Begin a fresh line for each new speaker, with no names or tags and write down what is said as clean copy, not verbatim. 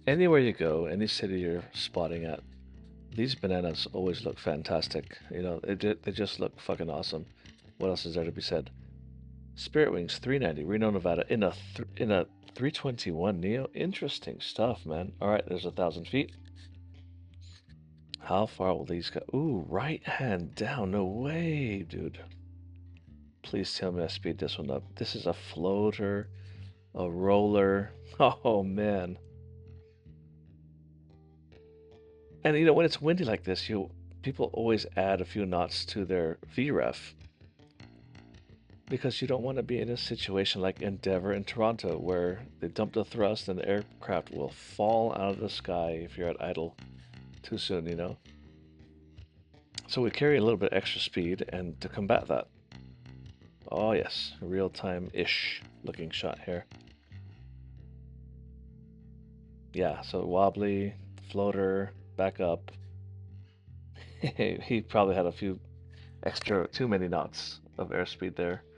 Anywhere you go, any city you're spotting at, these bananas always look fantastic. You know, they just look fucking awesome. What else is there to be said? Spirit Wings 390, Reno, Nevada, in a 321 Neo. Interesting stuff, man. All right, there's 1,000 feet. How far will these go? Ooh, right hand down. No way, dude. Please tell me I speed this one up. This is a floater, a roller. Oh man. And you know when it's windy like this, you people always add a few knots to their VREF because you don't want to be in a situation like Endeavour in Toronto where they dump the thrust and the aircraft will fall out of the sky if you're at idle too soon, you know? So we carry a little bit extra speed and to combat that. Oh yes, real-time-ish looking shot here. Yeah, so wobbly, floater, back up. He probably had a few extra, too many knots of airspeed there.